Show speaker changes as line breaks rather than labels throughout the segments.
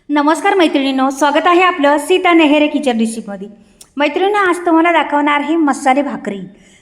नमस्कार मैत्रिणींनो, स्वागत आहे आपलं सीता नेहरे किचन रेसिपीमध्ये। मैत्रिणींनो, आज तुम्हाला दाखवणार आहे मसाले भाकरी।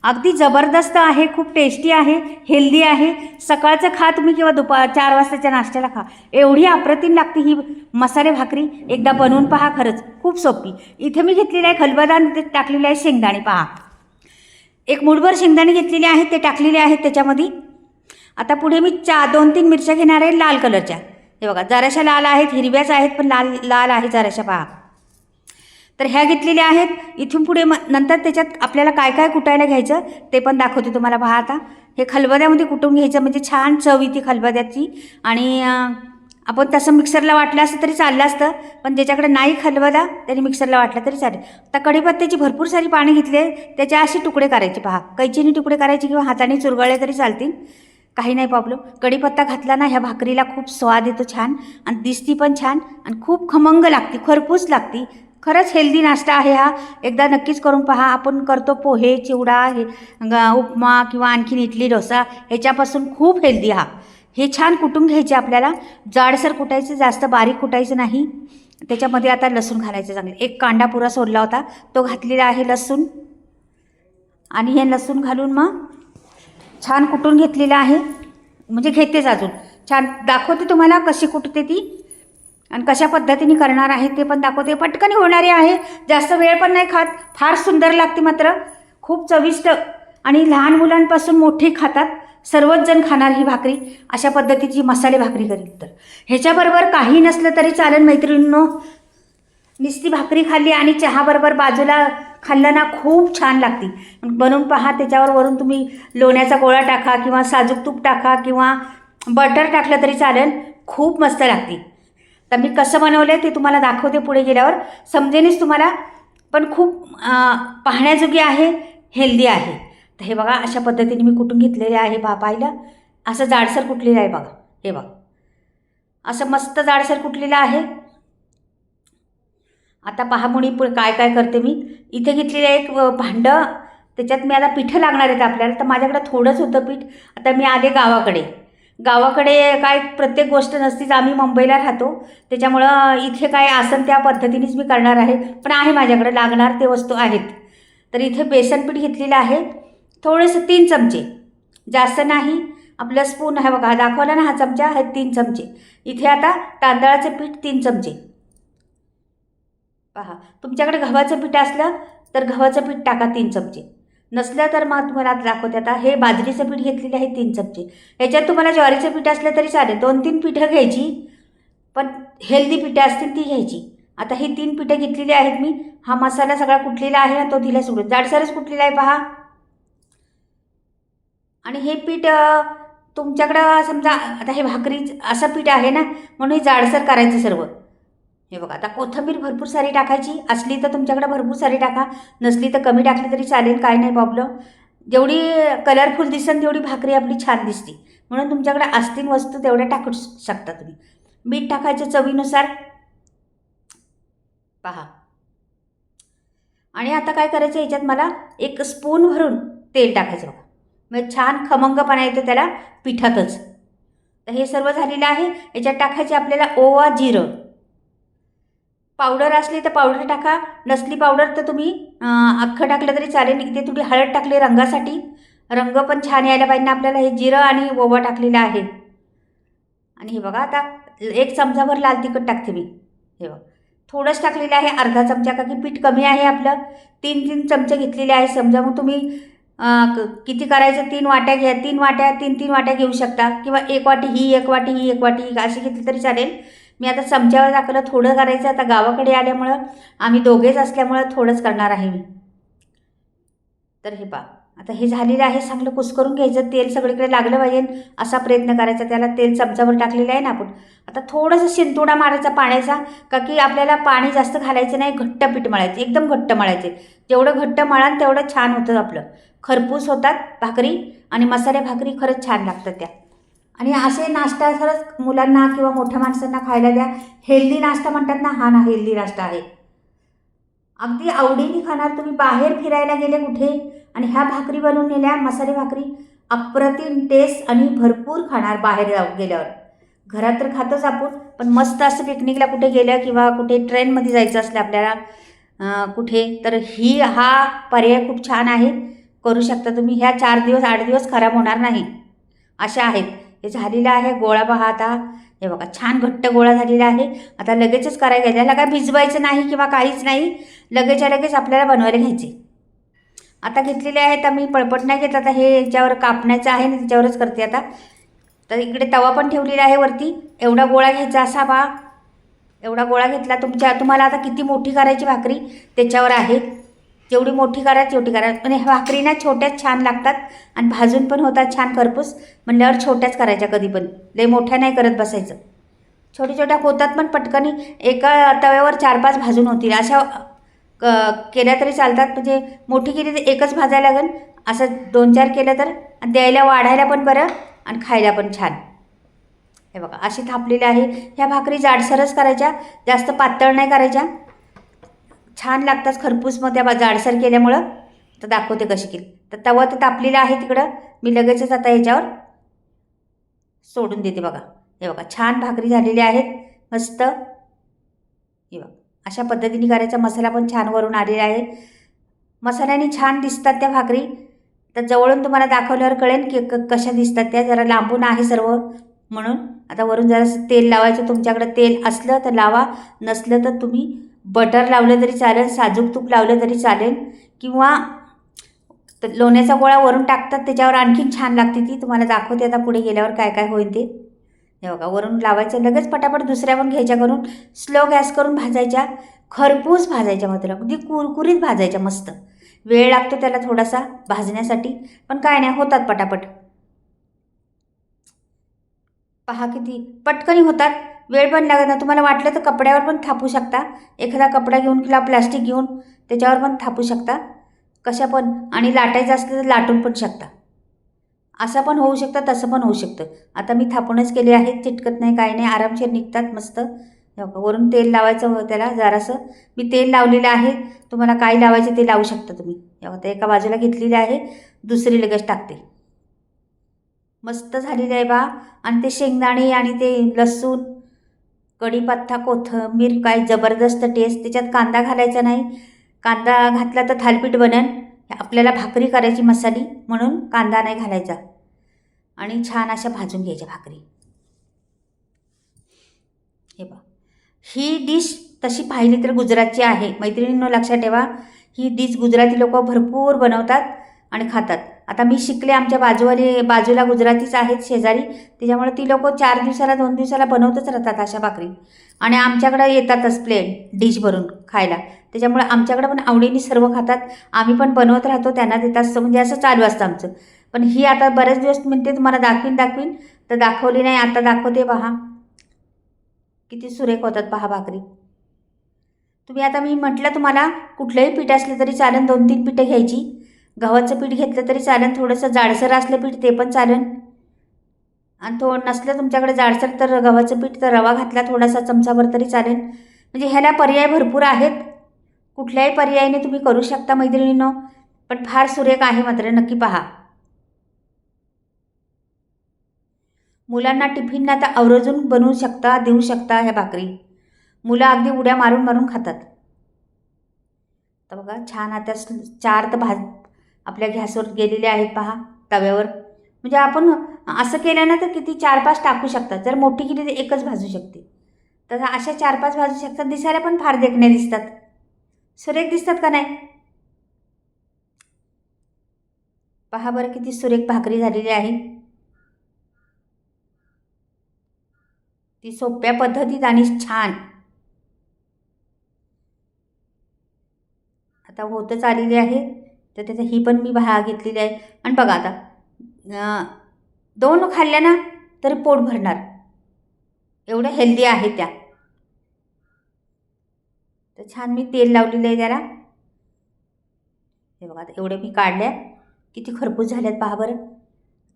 अगदी जबरदस्त आहे, खूप टेस्टी आहे, हेल्दी आहे। सकाळचं खा तुम्ही किंवा 4 वाजताच्या नाश्त्याला खा, एवढी अप्रतिम लागते ही मसाले भाकरी। एकदा बनवून पहा, खरंच खूप सोपी। इथे मी घेतलेले आहे खलबत्ता आणि ते टाकलेले आहे शेंगदाणे। पहा, एक मूठभर शेंगदाणे घेतलेले आहेत, ते टाकलेले आहेत त्याच्यामध्ये। आता पुढे मी 2-3 मिरच्या घेणार आहे लाल कलरच्या। हे बघा, जराशा लाल आहेत, हिरव्याच आहेत पण लाल लाल आहे जराशा। पहा, तर ह्या घेतलेल्या आहेत। इथून पुढे नंतर त्याच्यात आपल्याला काय काय कुटायला घ्यायचं ते पण दाखवते तुम्हाला। पहा, आता हे खलबत्त्यामध्ये कुटून घ्यायचं, म्हणजे छान चव येते खलबत्त्याची। आणि आपण तसं मिक्सरला वाटलं असतं तरी चाललं असतं, पण ज्याच्याकडे नाही खलबत्ता त्याने मिक्सरला वाटलं तरी चालेल। आता कढीपत्त्याची भरपूर सारी पाने घेतले, त्याचे असे तुकडे करायचे। पहा, कैचीने तुकडे करायचे किंवा हाताने चुरगळले तरी चालतील, काही नाही प्रॉब्लेम। कढीपत्ता घातला ना, ह्या भाकरीला खूप स्वाद येतो छान, आणि दिसती पण छान, आणि खूप खमंग लागते, खरपूस लागते। खरंच हेल्दी नाश्ता आहे हा, एकदा नक्कीच करून पहा। आपण करतो पोहे, चिवडा, उपमा किंवा आणखीन इडली डोसा, ह्याच्यापासून खूप हेल्दी हा। हे छान कुटून घ्यायचे आपल्याला, जाडसर कुटायचं, जास्त बारीक कुटायचं नाही। त्याच्यामध्ये आता लसूण घालायचं चांगलं। एक कांदा पुरा सोडला होता, तो घातलेला आहे लसूण, आणि हे लसूण घालून मग छान कुटून घेतलेलं आहे, म्हणजे घेतेच अजून छान दाखवते तुम्हाला कशी कुटते ती, आणि कशा पद्धतीने करणार आहे ते पण दाखवते। पटकन होणारी आहे, जास्त वेळ पण नाही खात, फार सुंदर लागते, मात्र खूप चविष्ट, आणि लहान मुलांपासून मोठे खातात, सर्वच जण खाणार ही भाकरी। अशा पद्धतीची मसाले भाकरी करील तर ह्याच्याबरोबर काही नसलं तरी चालेल मैत्रिणींनो। नुसती भाकरी खाल्ली आणि चहाबरोबर बाजूला खाल्लं ना, खूप छान लागते। बनवून पहा, त्याच्यावर वरून तुम्ही लोण्याचा गोळा टाका किंवा साजूक तूप टाका किंवा बटर टाकलं तरी चालेल, खूप मस्त लागते। तर मी कसं बनवलं आहे ते तुम्हाला दाखवते, पुढे गेल्यावर समजेनच तुम्हाला, पण खूप पाहण्याजोगी आहे, हेल्दी आहे। तर हे बघा, अशा पद्धतीने मी कुटून घेतलेले आहे। पाहिलं, असं जाडसर कुटलेलं आहे बघा, हे बघा, असं मस्त जाडसर कुटलेलं आहे। आता पहा मुळी काय काय करते मी। इथे घेतलेलं एक भांडं, त्याच्यात मी आता पिठं लागणार आहेत आपल्याला, तर माझ्याकडे थोडंच होतं पीठ। आता मी आले गावाकडे काय प्रत्येक गोष्ट नसतीच, आम्ही मुंबईला राहतो, त्याच्यामुळं इथे काय असेल त्या पद्धतीनेच मी करणार आहे, पण आहे माझ्याकडे लागणार ते वस्तू आहेत। तर इथे बेसन पीठ घेतलेलं आहे, थोडेसे 3 चमचे, जास्त नाही। आपलं स्पून आहे बघा, दाखवला ना हा चमचा, आहे 3 चमचे। इथे आता तांदळाचं पीठ 3 चमचे। पहा, तुमच्याकडे गव्हाचं पीठ असलं तर गव्हाचं पीठ टाका 3 चमचे, नसलं तर मग तुम्हाला दाखवते। आता हे बाजरीचं पीठ घेतलेले आहे 3 चमचे। याच्यात तुम्हाला ज्वारीचं पीठ असलं तरी चालेल, 2-3 पिठं घ्यायची, पण हेल्दी पिठं असतील ती घ्यायची। आता ही 3 पिठं घेतलेली आहेत मी। हा मसाला सगळा कुटलेला आहे ना, तो दिला सोडून जाडसरच कुटलेला आहे पहा। आणि हे पीठ तुमच्याकडं समजा, आता हे भाकरी असं पीठ आहे ना, म्हणून हे जाडसर करायचं सर्व। हे बघा, आता कोथिंबीर भरपूर सारी टाकायची, असली तर तुमच्याकडे भरपूर सारी टाका, नसली तर कमी टाकली तरी चालेल, काय नाही प्रॉब्लेम। जेवढी कलरफुल दिसेल तेवढी भाकरी आपली छान दिसते, म्हणून तुमच्याकडे असतील वस्तू तेवढ्या टाकू शकता तुम्ही। मीठ टाकायचं चवीनुसार, पहा। आणि आता काय करायचं, याच्यात मला 1 स्पून भरून तेल टाकायचं बघा, म्हणजे छान खमंगपणा येतो त्याला पिठातच। तर हे सर्व झालेलं आहे। याच्यात टाकायचे आपल्याला ओवा, जिरं पावडर असली तर पावडर टाका, नसली पावडर तर तुम्ही अख्खं टाकलं तरी चालेल। इथे थोडी हळद टाकली रंगासाठी, रंग पण छान यायला पाहिजे ना आपल्याला। हे जिरं आणि ओवा टाकलेलं आहे, आणि हे बघा, आता 1 चमचाभर लाल तिखट टाकते मी। हे बघा, थोडंच टाकलेलं आहे, अर्धा चमचा, का की पीठ कमी आहे आपलं। 3-3 चमचे घेतलेले आहे। समजा मग तुम्ही किती करायचं, 3 वाट्या घ्या, 3 वाट्या 3-3 वाट्या घेऊ शकता, किंवा 1 वाटी ही, 1 वाटी ही, 1 वाटी ही, अशी घेतली तरी चालेल। मी आता चमच्यावर टाकलं, थोडं करायचं। आता गावाकडे आल्यामुळं, आम्ही दोघेच असल्यामुळं थोडंच करणार आहे मी। तर हे पहा, आता हे झालेलं आहे, चांगलं कुस्करून घ्यायचं, तेल सगळीकडे लागलं पाहिजे असा प्रयत्न करायचा। त्याला तेल चमचावर टाकलेलं आहे ना आपण। आता थोडंसं शिंतोडा मारायचा पाण्याचा, का की आपल्याला पाणी जास्त घालायचं नाही, घट्ट पीठ मळायचं, एकदम घट्ट मळायचे। जेवढं घट्ट मळाल तेवढं छान होतं आपलं, खरपूस होतात भाकरी, आणि मसाले भाकरी खरंच छान लागतात त्या। आणि असे नाश्ता खरंच मुलांना किंवा मोठ्या माणसांना खायला द्या। हेल्दी नाश्ता म्हणतात ना, हा ना हेल्दी नाश्ता आहे, अगदी आवडीने खाणार तुम्ही। बाहेर फिरायला गेले कुठे आणि ह्या भाकरी बनवून नेल्या, मसाले भाकरी, अप्रतिम टेस्ट, आणि भरपूर खाणार बाहेर गेल्यावर। घरात तर खातोच आपण, पण मस्त असं पिकनिकला कुठे गेलं किंवा कुठे ट्रेनमध्ये जायचं असलं आपल्याला कुठे, तर हा पर्याय खूप छान आहे. करू शकता तुम्ही. ह्या 4 दिवस 8 दिवस खराब होणार नाही अशा आहेत. हे झालेलं आहे गोळा पहा आता. हे बघा छान घट्ट गोळा झालेला आहे. आता लगेचच करायला घ्यायचा. याला काय भिजवायचं नाही किंवा काहीच नाही, लगेचच्या लगेच आपल्याला बनवायला घ्यायचे. आता घेतलेले आहेत. मी पळपट नाही घेत. आता हे याच्यावर कापण्याचं आहे ना, त्याच्यावरच करते आता. तर इकडे तवा पण ठेवलेला आहे वरती. एवढा गोळा घ्यायचा असा बा, एवढा गोळा घेतला. तुम्हाला आता किती मोठी करायची भाकरी त्याच्यावर आहे. जेवढी मोठी करा तेवढी करा. पण ह्या भाकरी ना छोट्याच छान लागतात आणि भाजून पण होतात छान खरपूस. म्हणल्यावर छोट्याच करायच्या कधी पण, लय मोठ्या नाही करत बसायचं. छोट्या छोट्या होतात पण पटकनी एका तव्यावर 4-5 भाजून होतील अशा केल्या तरी चालतात. म्हणजे मोठी केली तर एकच भाजायला लागेल. असं 2-4 केलं तर द्यायला वाढायला पण बरं आणि खायला पण छान. हे बघा अशी थापलेली आहे. ह्या भाकरी जाडसरच करायच्या, जास्त पातळ नाही करायच्या. छान लागतात खरपूस मग त्या जाडसर केल्यामुळं. तर दाखवते कशी केली. तर तवा तर तापलेला आहे तिकडं. मी लगेचच आता याच्यावर सोडून देते बघा. हे बघा छान भाकरी झालेली आहेत मस्त. हे बघा अशा पद्धतीने करायचा. मसाला पण छान वरून आलेला आहे. मसाल्याने छान दिसतात त्या भाकरी. तर जवळून तुम्हाला दाखवल्यावर कळेल की कशा दिसतात त्या. जरा लांबून आहे सर्व म्हणून. आता वरून जरासं तेल लावायचं. तुमच्याकडे तेल असलं तर लावा, नसलं तर तुम्ही बटर लावलं तरी चालेल, साजूक तूप लावलं तरी चालेल, किंवा लोण्याचा गोळा वरून टाकतात त्याच्यावर आणखीन छान लागते ती. तुम्हाला दाखवते आता पुढे गेल्यावर काय काय होईल ते. हे बघा वरून लावायचं. लगेच पटापट दुसऱ्या पण घ्यायच्या करून, स्लो गॅस करून भाजायच्या. खरपूस भाजायच्या, मात्र अगदी कुरकुरीत भाजायच्या मस्त. वेळ लागतो त्याला थोडासा भाजण्यासाठी, पण काय नाही होतात पटापट. पहा किती पटकनी होतात. वेळ पण लागत नाही. तुम्हाला वाटलं तर कपड्यावर पण थापू शकता. एखादा कपडा घेऊन किंवा प्लास्टिक घेऊन त्याच्यावर पण थापू शकता कशा पण. आणि लाटायचं असलं तर लाटून पण शकता. असं पण होऊ शकतं, तसं पण होऊ शकतं. आता मी थापूनच केले आहेत. चिटकत नाही काही नाही, आरामशीर निघतात मस्त. वरून तेल लावायचं त्याला जरासं. मी तेल लावलेलं आहे. तुम्हाला काय लावायचं ते लावू शकता तुम्ही. आता एका बाजूला घेतलेली आहे, दुसरी लगेच टाकते. मस्त झालेलं आहे बा. आणि ते शेंगदाणे आणि ते लसूण, कढीपत्ता, कोथिंबीर, काय जबरदस्त टेस्ट. त्याच्यात कांदा घालायचा नाही. कांदा घातला तर थालीपीठ बनेल. आपल्याला भाकरी करायची मसाली म्हणून कांदा नाही घालायचा. आणि छान अशा भाजून घ्यायच्या भाकरी. हे बा ही डिश तशी पाहिली तर गुजरातची आहे मैत्रिणींनो, लक्षात ठेवा. ही डिश गुजराती लोक भरपूर बनवतात आणि खातात. आता मी शिकले, आमच्या बाजूला गुजरातीच आहेत शेजारी, त्याच्यामुळे ती लोक 4 दिवसाला 2 दिवसाला बनवतच राहतात अशा भाकरी. आणि आमच्याकडं येतातच प्लेट डिश भरून खायला. त्याच्यामुळे आमच्याकडं पण आवडीने सर्व खातात. आम्ही पण बनवत राहतो, त्यांना देतात. म्हणजे असं चालू असतं आमचं. पण ही आता बरेच दिवस म्हणते तुम्हाला दाखवीन तर दाखवली नाही. आता दाखवते पहा किती सुरेख होतात पहा भाकरी. तुम्ही आता मी म्हटलं तुम्हाला कुठलंही पीठ असलं तरी चालेल. 2-3 पिठं घ्यायची. गव्हाचं पीठ घेतलं तरी चालेल. थोडंसं जाडसर असलं पीठ ते पण चालेल. आणि नसलं तुमच्याकडे जाडसर तर गव्हाचं पीठ, तर रवा घातला थोडासा चमचाभर तरी चालेल. म्हणजे ह्याला पर्याय भरपूर आहेत. कुठल्याही पर्यायाने तुम्ही करू शकता मैत्रिणींनो. पण फार सुरेख आहे मात्र, नक्की पहा. मुलांना टिफिनला तर आवर्जून बनवू शकता, देऊ शकता ह्या भाकरी. मुलं अगदी उड्या मारून मारून खातात. तर बघा छान आता 4 तर आपल्या गॅसवर गेलेले आहेत पहा तव्यावर. म्हणजे आपण असं केलं ना तर किती 4-5 टाकू शकतात. जर मोठी केली तर एकच भाजू शकते. तर अशा 4-5 भाजू शकतात. दिसायला पण फार देखणे दिसतात. सुरेख दिसतात का नाही? पहा बरं किती सुरेख भाकरी झालेली आहे. ती सोप्या पद्धतीत आणि छान आता होतच आलेली आहे. तर त्याचं ही पण मी घेतलेली आहे. आणि बघा आता 2 खाल्ल्या ना तरी पोट भरणार, एवढं हेल्दी आहे त्या. तर छान मी तेल लावलेलं आहे त्याला. हे बघा आता एवढे मी काढल्या, किती खरपूस झाल्यात पहा बरं.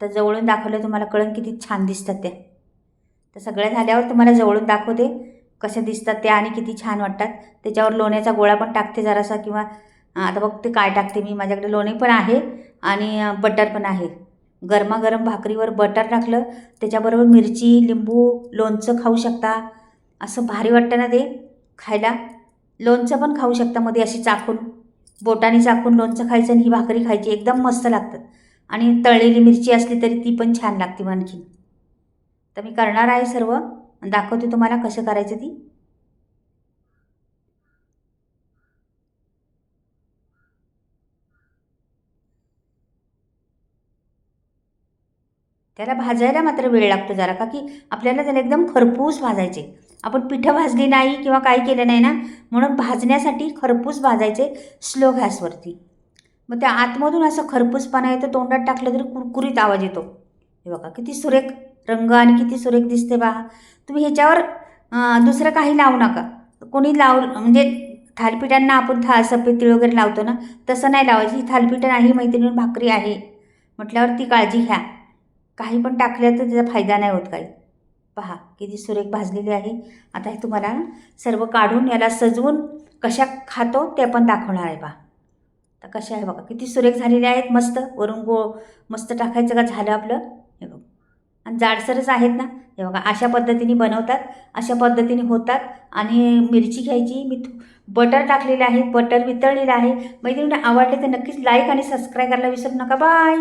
तर जवळून दाखवलं तुम्हाला कळण किती छान दिसतात त्या. तर सगळ्या झाल्यावर तुम्हाला जवळून दाखवते कशा दिसतात त्या आणि किती छान वाटतात. त्याच्यावर लोण्याचा गोळा पण टाकते जरासा, किंवा आता बघते काय टाकते मी. माझ्याकडे लोणी पण आहे आणि बटर पण आहे. गरमागरम भाकरीवर बटर टाकलं, त्याच्याबरोबर मिरची, लिंबू, लोणचं खाऊ शकता. असं भारी वाटतं ना ते खायला. लोणचं पण खाऊ शकता मध्ये अशी चाकून, बोटाने चाकून लोणचं खायचं आणि ही भाकरी खायची, एकदम मस्त लागतं. आणि तळलेली मिरची असली तरी ती पण छान लागते आणखी. तर मी करणार आहे सर्व आणि दाखवते तुम्हाला कसं करायचं ती. त्याला भाजायला मात्र वेळ लागतो जरा, का की आपल्याला त्याला एकदम खरपूस भाजायचे. आपण पिठं भाजली नाही किंवा काही केलं नाही ना, म्हणून भाजण्यासाठी खरपूस भाजायचे स्लो गॅसवरती. मग त्या आतमधून असं खरपूसपणा येतो, तोंडात टाकलं तरी कुरकुरीत आवाज येतो. हे बघा किती सुरेख रंग आणि किती सुरेख दिसते पहा. तुम्ही ह्याच्यावर दुसरं काही लावू नका. कोणी म्हणजे थालीपीठांना आपण सफेद तीळ वगैरे लावतो ना, तसं नाही लावायची. ही थालीपीठ नाही, मैत्रिणी भाकरी आहे म्हटल्यावर ती काळजी घ्या. काही पण टाकलं तर त्याचा फायदा नाही होत काही. पहा किती सुरेख भाजलेली आहे. आता हे तुम्हाला सर्व काढून याला सजवून कशा खातो ते पण दाखवणार आहे. पहा तर कशा आहे बघा, किती सुरेख झालेले आहेत. मस्त वरून मस्त टाकायचं का झालं आपलं. हे बघ आणि जाडसरच आहेत ना. हे बघा अशा पद्धतीने बनवतात, अशा पद्धतीने होतात. आणि मिरची घ्यायची, मी बटर टाकलेलं आहे, बटर वितळलेलं आहे. मैत्रिणींना आवडले तर नक्कीच लाईक आणि सबस्क्राईब करायला विसरू नका. बाय.